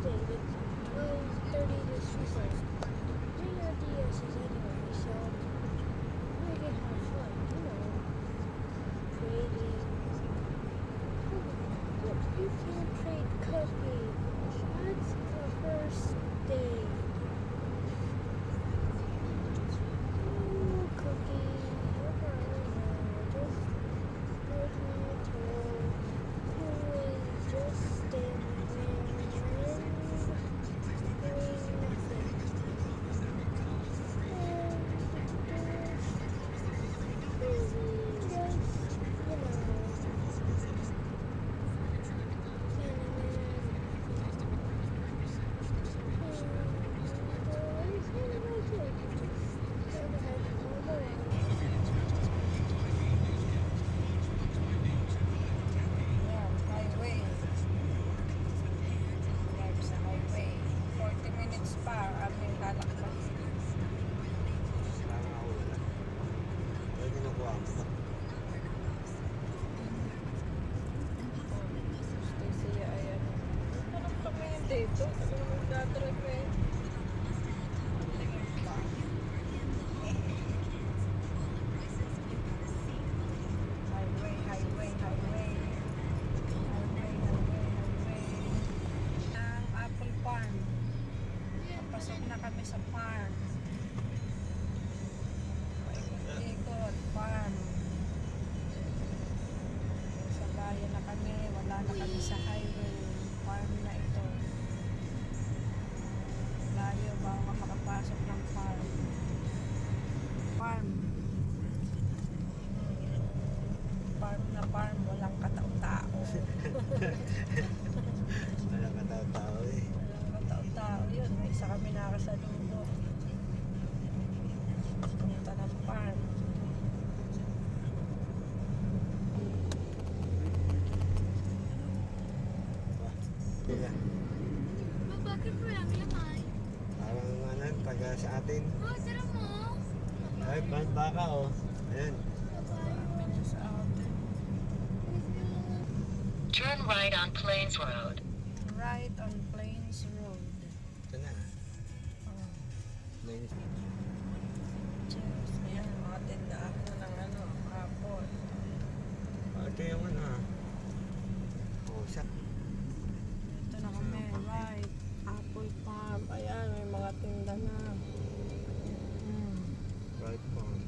stay at 12:30 to 3:30. Bring your DSs anyway, so we can have fun, trading. But you can't trade Cookie. That's the first day. Oh, Cookie, you're right now. Just let me tell you is just standing there doing nothing. Yan, highway. Drive sa highway. 40 minutes pa aming lalakbay. Sana ako wala. Pwede nakuha mo ba? Stay siya ay ano. Anong pamayin dito? Ano naman dadrive eh? Tingin pa. Highway, highway, highway. Highway, highway, highway. Ang apple farm. Papasok na kami sa farm. Paikot-ikot, farm. Sa bayan na kami, wala na kami sa highway. Farm na ito. Layo bago ka makapasok ng farm. Farm. Farm na farm, walang katao-tao. Wala ka tao-tao eh. Walang katao-tao yun. May isa kami nakasaludo. Punta ng farm. Sila. Bakit mo lang yan? Parang ano, taga sa atin. Oh, tara mo. Ay, brand baka oh. Ayan. Medyo sa atin. Turn right on Plains Road. Right on Plains Road. Ito na. Oh. May Cheers. Ayan, mga tindahan na ng ano, hapon. ito yung ano ah. Oh, siya. Ito na kami, right. Apple Farm. Ayan, may mga tinda na. Right farm.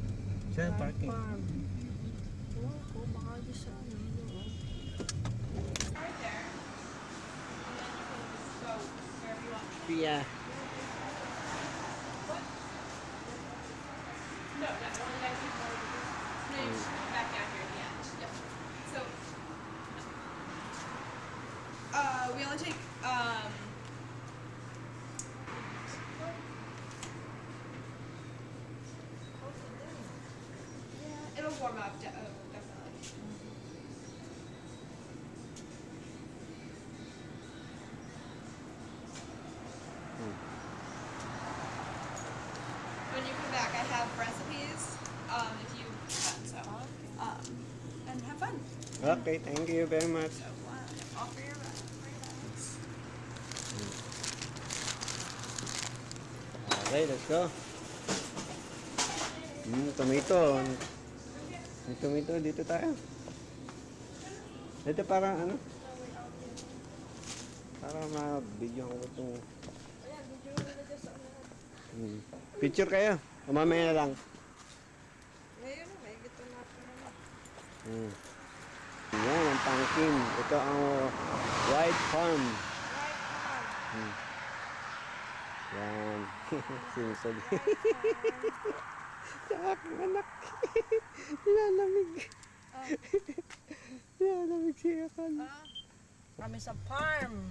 Siya yung Right parking. Farm. Oh, kung baka di sa ano. Right there. And then you can just go wherever you want. Pia. No, that one guy keeps going. No, you just come back down here at the end. Yep. So, we only take, yeah, it'll warm up, definitely. When you come back, I have recipes, if you so, and have fun. Okay, thank you very much. So, all for your rides. Okay, let's go. Tomato. May tomato, dito tayo. Ito parang ano? Para ma-video ko itong... Picture kayo. O mamaya na lang. Ngayon na, may gito natin naman. Yan, ang pumpkin. Ito ang white farm. Right Farm. Yan. Sinusabi. Sa aking anak. Nilalamig. Nilalamig siya kan. Kami sa farm.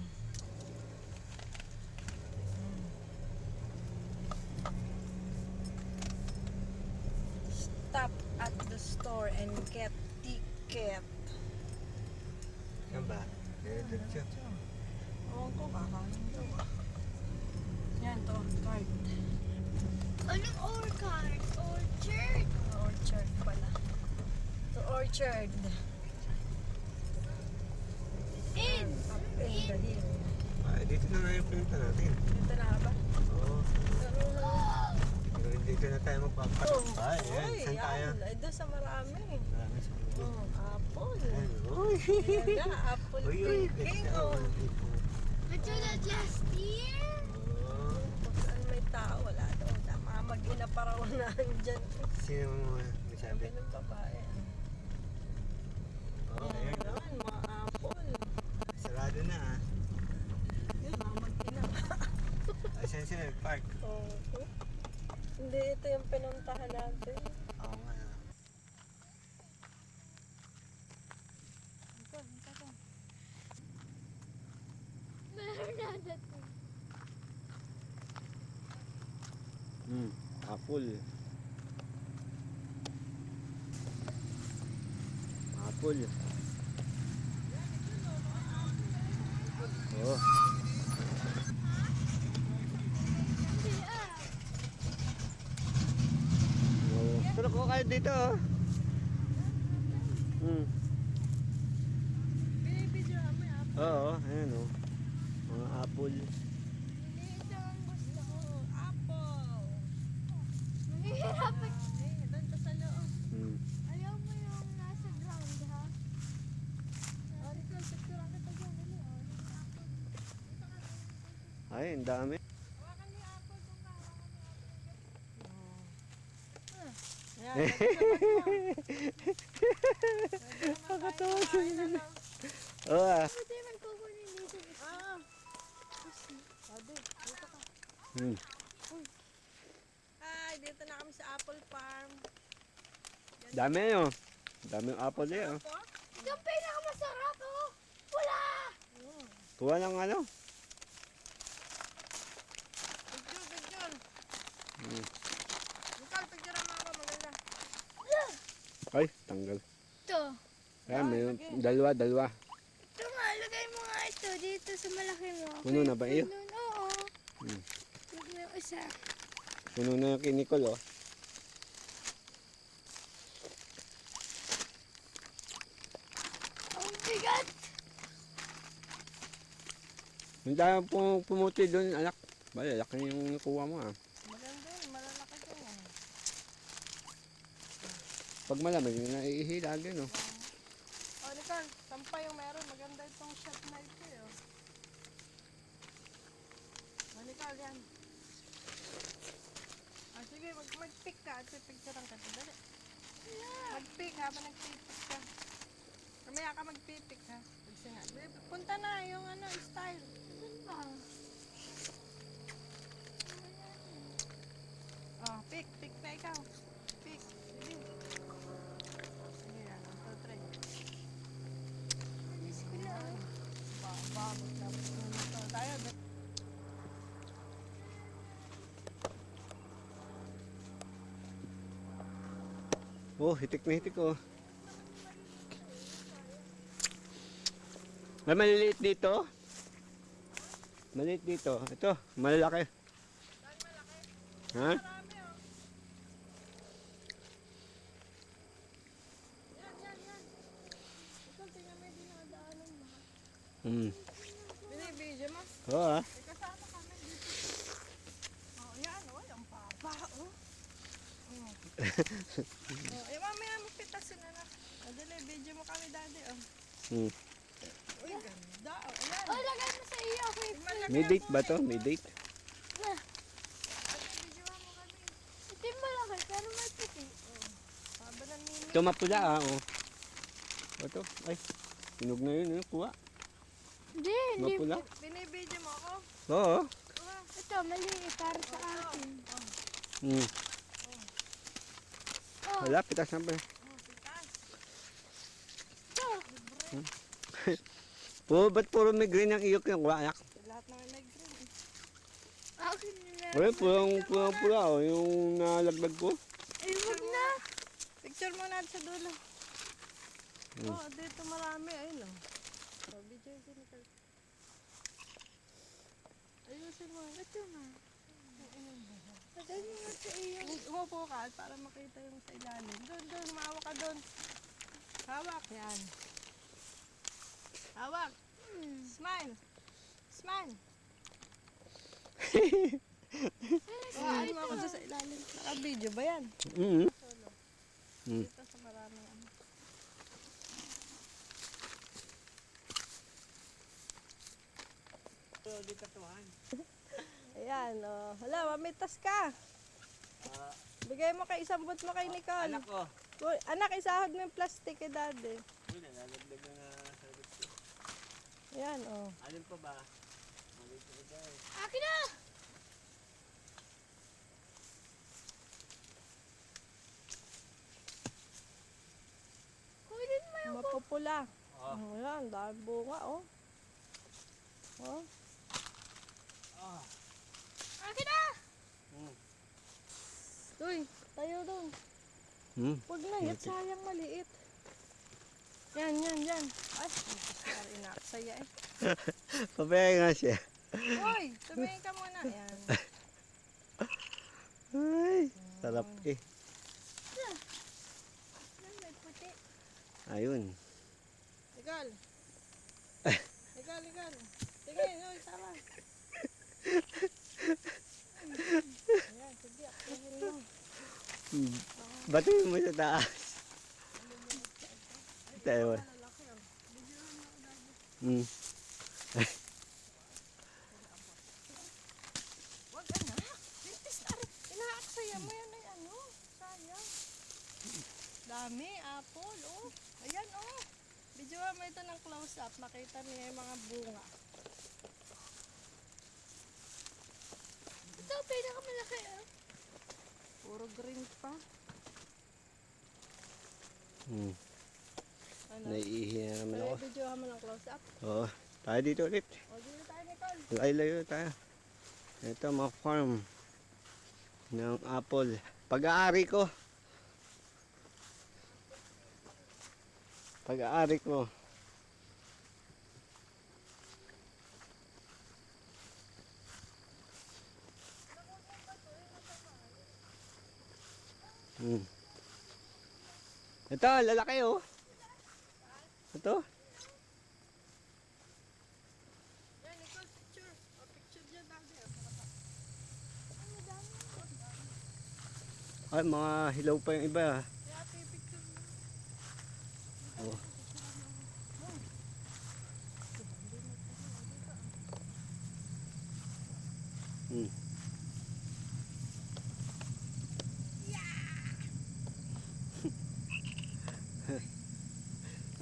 Stop at the store and get ticket. Yan ba? Diretso. Ewan ko, kakain daw ah. Yan to, card. Anong orchard? Orchard? Orchard pala. To orchard. In! Up in the hill. Ay, dito na nga yung pinunta natin. Dito na ba? Oo. Dito na tayo magpapark. Ay, ayan. Uy, Saan tayo? yan. Ay, doon sa marami. Marami sa mundo. Apple. Ayan, uy. Yan na, apple Uy, uy. king. Ganda. Oh. But do that last year? Oo. Kung saan may tao, wala daw. Tama, mag-ina para unahan dyan. Sino mo may sabi? Sabi ng babae. Oo, ayan. Yan, mga apple. Sarado na ah. Yan, mga mag-ina. Ay, saan sila nag-park? Oo. Hindi, ito yung pinuntahan natin. Oo nga. Meron na that. Apple. Apple. Oh. Hindi ah. Oh. Tara ko kayo dito oh. Binibidyo mo yung apple. Oo, ayan oh. Mga apple. Hindi ito ang gusto ko. Apple. Mahirap. Doon ka sa loob. Ayaw mo yung nasa ground ha? Ito, picture kita dyan. Dali, oh. Yung apple. Ay, ang dami. Hawakan mo yung apple kung hawakan mo yung apple. Yan, Pakatawa sa inyo. Oo ah. Pwede man kukunin dito. Ah. Ade, dito ka. Hi, dito na kami sa Apple Farm. Dami oh. Dami yung apple eh oh. Ako? Ito ang pinakamasarap oh. Wala! Kuha ng ano? Picture. Nicole, picture mo ako maganda. Ay, tanggal. Ito. Ayan, may dalawa. Ito nga, lagay mo nga ito dito sa malaki mo. Puno na ba iyo? Puno, oo. Huwag mo yung isa. Puno na yung kay Nicole oh. Ang bigat! Hindi tayo pumuti doon, anak. Bale, laki yung nakuha mo ah. Maganda yun, malalaki ko yan. Pag malamig, naiihila din oh. Oh, Nicole, sampay yung meron. Maganda itong shot na ito eh. Oh, Nicole, yan. Ah, sige, mag-pick ka at pipicturean ka. Dali. Mag-pick habang nag-pick ka. Kamaya ka mag-pick ha. Kasi nga, punta na yung ano, style. Ah. Oh, pick na ikaw. Pick. Sige. Sige yan, 1, 2, 3. Alis ko na oh. Bago tapos ito. Tayo. Oh, hitik na hitik oh. May maliliit dito. Maliit dito. Ito, malalaki. Ha? Marami oh. Yan. Ikaw, tingnan mo yung dinadaanan mo. Binibidyo mo? Oo ah. May kasama kami dito. Oh, yan. Walang papa oh. Oh, mamaya mo pitasin na na. Adali, video mo kami daddy oh. Uy, ganda. Oh, ayan. Oh, lagay mo sa iyo. May date ba to? May date? Video mo kami. Ito yung malaki, pero may puti. Haba ng mini. Ito mapula ah. Oh. Ito. Ay. Tinog na yun. Kuha. Hindi, hindi. Mapula. Binibidyo mo ako? Oo. Ito, maliit para sa akin. Oh, Wala, pitas na ba? Oh, pitas. ito. Ba't puro may green ang iyok yung kuha anak? Lahat naman may green. Akin na. Wala, pula oh. Yung nalaglag ko. Eh, wag na. Picture mo natin sa dulo. Oh, dito marami. Ayun oh. Oh, video din ito. Ayusin mo. Ito nga. Lagay mo nga sa iyo. Umupo ka para makita yung sa ilalim. Doon, humawa ka doon. Hawak, yan. Hawak. Smile. Kuhaan mo ako dyan sa ilalim. Naka-video ba yan? Mm. Solo. Mm. Dito sa maraming ano. Di katuhan. Ayan, oh. Hala, mamitas ka. Bigay mo kay isambot mo kay Nicole. Anak ko. Uy, anak, isahod mo yung plastic kay daddy. Uy, nalalagdag na sa ko. Ayan, oh. Alin pa ba? Maliit na ito eh. Akin na! Kunin mo yung Mapupula. Oh. Oh, ayan, dahil bunga, oh. Oh. Ah. Akin na! Mm. Uy, tayo doon. Hmm. Huwag na, yat sayang maliit. Yan, yan, yan. Ay, inaksaya eh. Papaya nga siya. Uy, tumingin ka muna. Yan. Ay, sarap eh. May puti. Ayun. Legal. Legal, legal. Tingin, uy, tama. Ayan, sige, aksahin mo. Batiin mo sa taas. Tayo. Malalaki, oh. Hmm. Wag anak. Lintis na rin. Inaaksaya mo yan ay ano. Sayang. Dami, apple, oh. Ayan, oh. Videoan mo ito ng close-up. Makita niya yung mga bunga. Ito, pinakamalaki ah. Puro green pa. Hmm. Ano? Naiihi na naman ako. Pero videoan mo ng close-up. Oo. Tayo dito ulit. O, dito tayo, Nicole. Layo-layo tayo. Ito mga farm ng apple. Pag-aari ko. Pag-aari ko. Hmm. Ito, lalaki oh. Ito. Yan, Nicole, picture. O, picture dyan, dati. Ay, mga hilaw pa yung iba. Kaya ito yung picture mo. Oh. Hmm.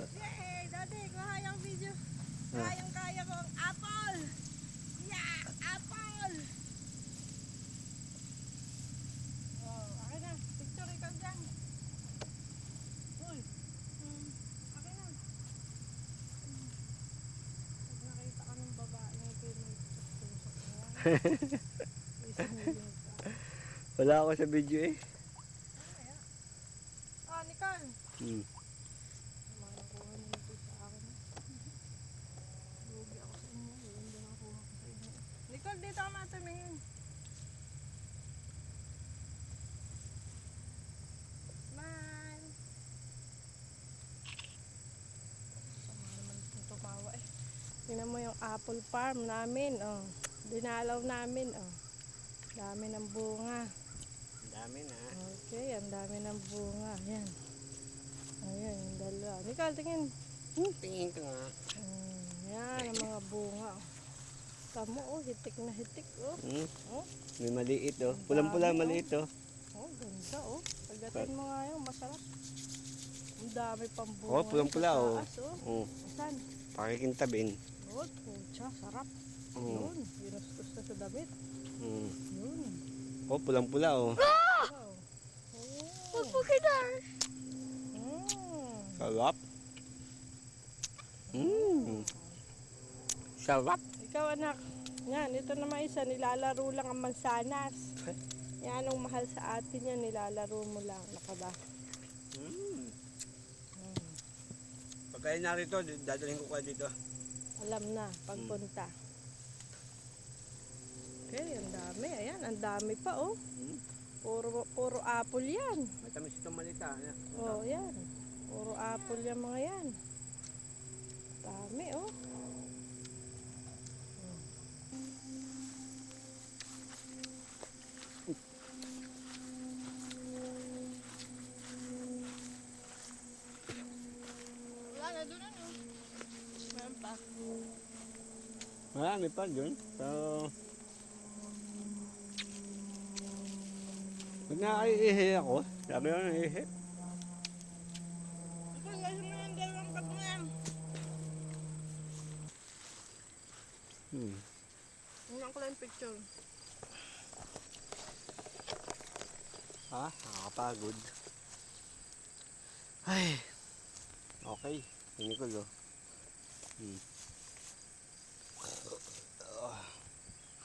Yay! Dati, kaya yung video. Kayang-kaya ko ang apple! Yeah! Apple! Oh, akin na. Picture ikaw dyan. Uy! Akin na. Pag nakita ka ng babae na ito yung may tusok mo. Isang million ka. Wala ako sa video eh. Ah, Nicole! Hmm. Makakuha na ito sa akin. Lugi ako sa inyo. Yun din nakuha ko sa inyo. Nicole, dito ka matumingin. Smile! Sama naman itong tumawa eh. Tingnan mo yung apple farm namin. Oh. Dinalaw namin. Oh. Dami ng bunga. Ang dami na. Okay, ang dami ng bunga. Ayan. Ayan, yung dalawa. Nicole, tingin. Tingin ko nga. Yan, ang mga bunga. Tamo, oh, hitik na hitik, oh. Hmm. Oh, May maliit oh. Pulang-pula maliit oh. oh, ganda, oh. Pagdating mo nga yun, masarap. Ang dami pang bunga. Oh, pulang-pula sa oh. taas, oh. Oh. Saan? Pakikintabin. Oh, pucha, sarap. Oh. Yun, ginustos na sa damit. Hmm. Yun. Oh, pulang-pula oh. Wow. Oh. Magpagkidar. Sarap. Hmm. Sarap. Ikaw anak, yan, ito naman isa, nilalaro lang ang mansanas. Yan ang mahal sa atin yan, nilalaro mo lang. Nakaba. Hmm. Pagkain narito, dadalhin ko kayo dito. Alam na, pagpunta. Okay, ang dami. Ayan, ang dami pa, oh. Hmm. Puro apple yan. Matamis itong malita. Oh, yan. Puro apple yan mga yan. Dami, oh. pa. Marami pa dun. So, pag nakaiihi ako, sabi ko naiihi. Ikaw, lasin mo yung dalawang bag mo yan. Tingnan ko lang yung picture. Nakakapagod. Ay, okay. Pinikul, oh.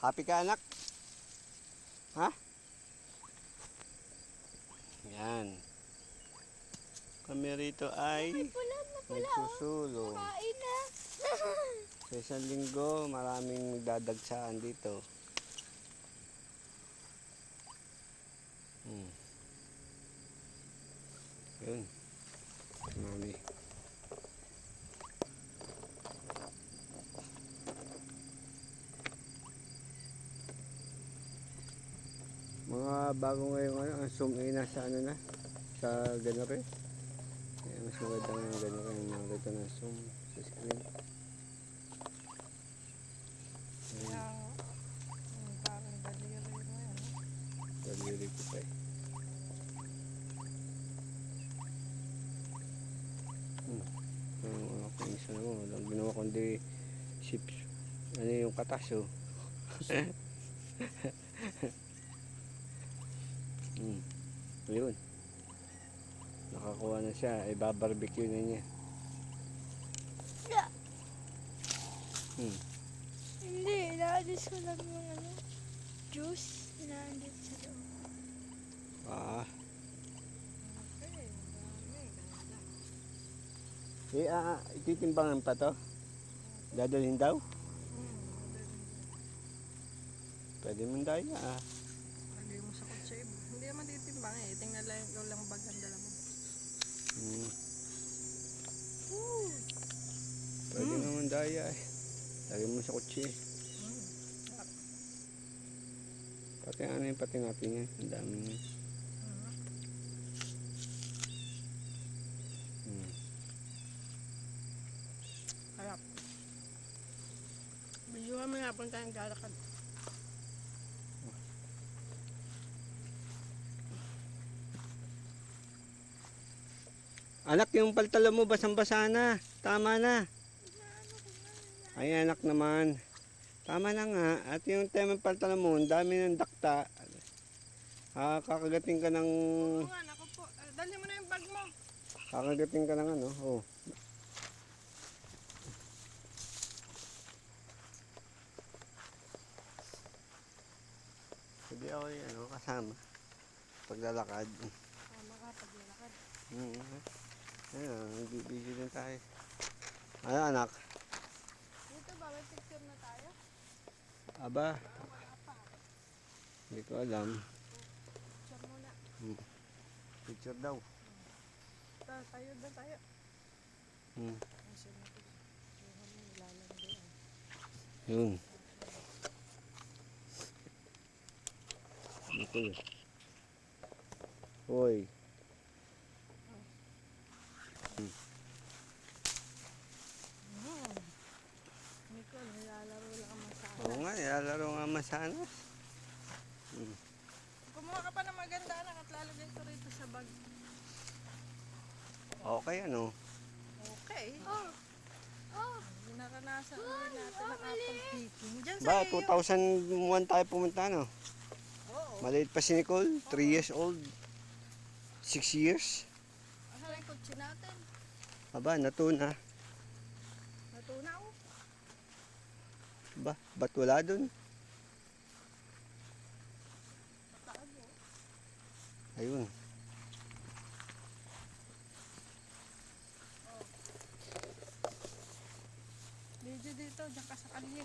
Happy ka, anak? Ha? Yan. Kami rito ay Pula na pala. nagsusulong. Kain na. Sa isang linggo, maraming dadagsaan dito. Yun. Mami. Mga bago ngayon ang zoom in na sa ano na, sa ganore. Kaya mas maganda ng ganore yung nakita na zoom sa screen. Kaya, parang daliri mo yan. Daliri ko pa eh. Ako isa na mo, walang ginawa kundi chips. Ano yung katas, oh. Ayun. Nakakuha na siya, ay babarbecue na niya. Hindi, inaadis ko lang yung ano, juice. Inaadis sa loob. Okay, dami, ganda. Ititimbangan pa to? Dadalhin daw? Pwede mong daya, Lagay mo sa kotse. Hindi naman titimbang eh. Tingnan lang yung lang bag ang dala mo. Pwede naman daya eh. Lagay mo sa kotse. Pati ano yung pati natin yan. Ang dami niya. Harap. Bidyuhan mo nga po tayong galakad. Anak, yung paltala mo basang-basa na. Tama na. Ay anak naman. Tama na nga. At yung temang paltala mo, ang dami ng dakta. Kakagating ka ng... Oo nga, naku po. Dali mo na yung bag mo. Kakagating ka ng ano. Oh. Hindi ako yung ano, kasama. Paglalakad. Tama ka, paglalakad. Ayun, nagbibigyo din tayo. Ano anak? Dito ba, may picture na tayo? Aba. Hindi ko alam. Picture muna. Picture daw. Tayo na tayo. Kasi napicturehan mo, nilalandi yan. Yun. Ito. Hoy. Nicole, nilalaro lang ang masaya. Oo nga, nilalaro nga masanas. Kumuha ka pa ng maganda anak at lalagay ko rito sa bag. Okay, ano? Okay. Oh, Naranasan ulit natin ang apple picking. Diyan sa Ba, iyo. 2001 tayo pumunta, no? Oo. Maliit pa si Nicole, 3 years old. 6 years. Asan ang kotse natin? Aba, natuna. Natunaw. Ba, ba't wala dun? Tago. Ayun. Medyo dito, diyan ka sa kanya.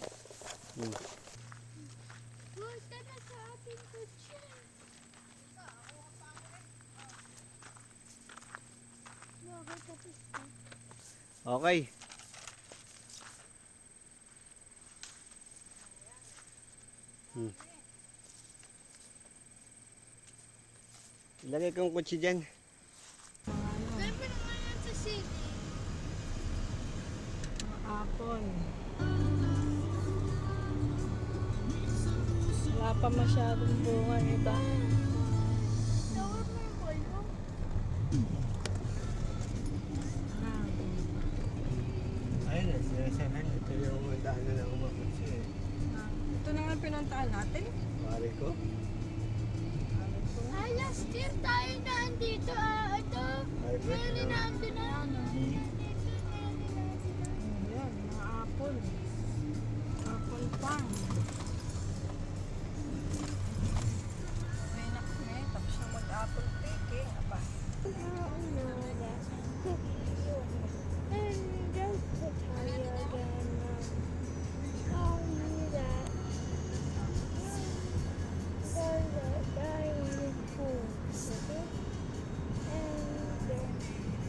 punta na sa ating kutsi. Bakit tapos na? Okay. Ilagay kong kutsi dyan. Saan pa naman yan sa city? Apple. Wala pa masyadong bunga iba. Tawag mo yung boy mo. Ayun na, sinasabihan. Ito yung daan na umabot siya eh. Ito na nga pinuntahan natin. Pare ko. Ah, last year tayo na andito. Ito. Meron na andun na. Ayan, mga apple. Apple farm. May nakme, tapos na mag-apple picking. Aba.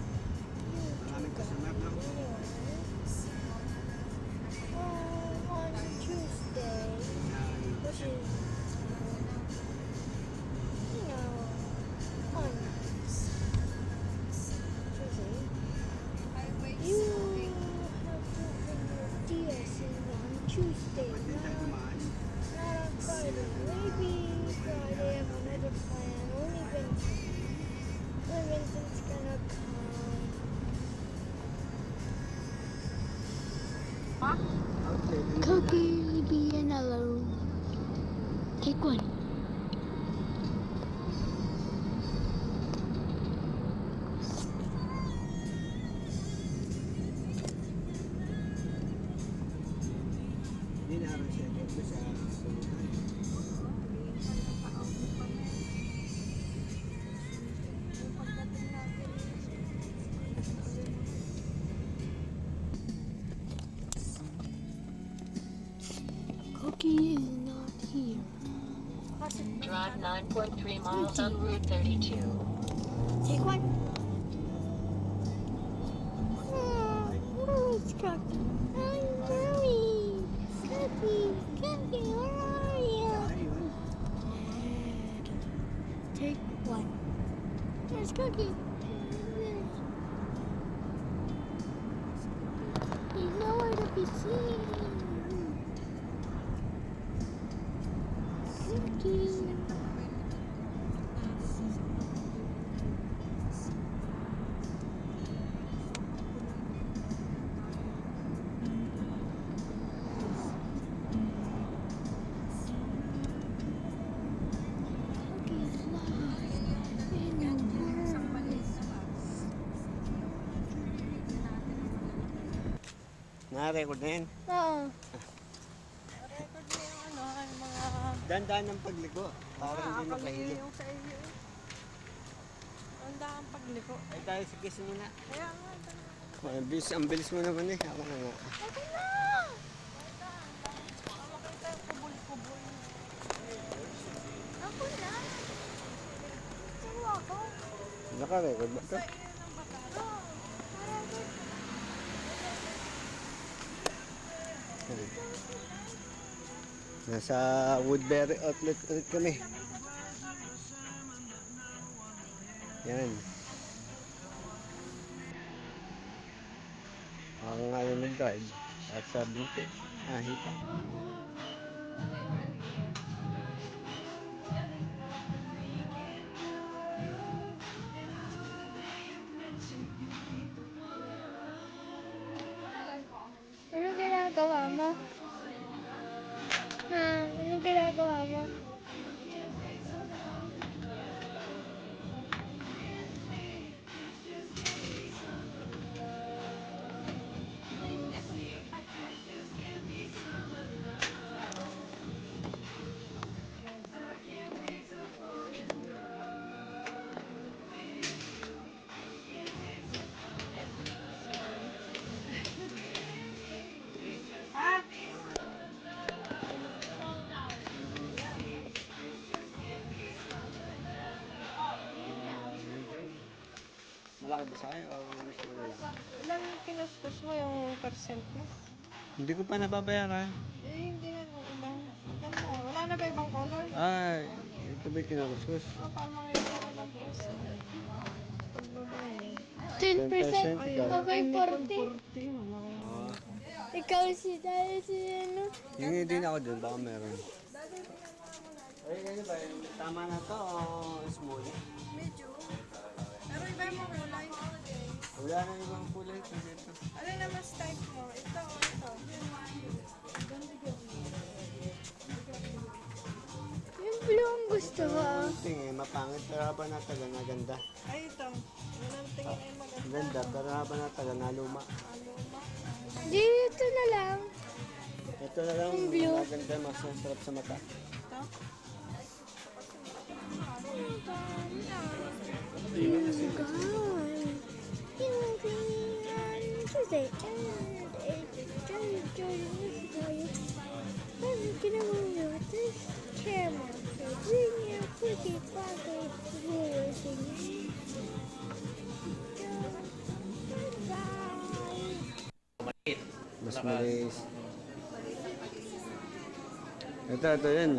Maraming kasamap lang. On Tuesday, which is, you know, on Tuesday, you have to bring your DSC on Tuesday, not on Friday. Maybe Friday I have another plan. Only Vincent's gonna come. Cookie being alone. Take one. Hindi na rin siya dito sa sulutan. Cookie is not here. Drive 9.3 miles on Route 32. Take one. Where's Cookie? I'm Mommy. Cookie, where are you? Ayun. Take one. There's Cookie. He's nowhere to be seen. Cookie. Cookie's lost in the world. Na-record na yan. Oo. Record mo yung ano, ang mga... Dandaan ng pagligo. Para hindi akala makahilip. yung sa iyo. Ang daang pagliko. Ay tayo sa kiss muna. Kaya nga, ito na. Ang bilis mo naman eh. Ako na nga. Ito na! Makita yung kubol-kubol. Ako na! Sino ako? Naka-record ba ito? Nasa Woodbury Outlet ulit kami. Yan. Ang ano ng drive. At sa binti. Hita. Ano ginagawa mo? Ha? Ano ginagawa mo? Malaki ba sa'yo o mas malaki? Ilang kinustos mo yung percent mo? Hindi ko pa nababayaran. Eh, hindi na nung ibang... Ganda. Wala na ba ibang color? Ay, ito ba kinakuskus? Paano mga ibang ibang percent? Pagbabayad. 10%? 10% ikaw. Okay, 40. 40, wala. Ah, Ikaw si dahil si ano? hingi din ako dun, baka meron. Dati tingnan mo naman Ay, ano ba? Tama na to o small? Medyo. Pero iba yung mga kulay. Wala na ibang kulay ko dito. Ano na mas type mo? Ito o ito? Yung blue ang gusto ko. Tingin, mapangit pero habang natagal na ganda. Ay, ito. Unang tingin ay maganda. Ganda pero habang natagal na luma. Dito na lang. Ito na lang, Yung blue. maganda, mas masarap sa mata. Ito? Yung gone. Yung green Tuesday and I'm gonna move this camera. So bring your pretty father viewers in. Bye. Mas malis. Ito yan.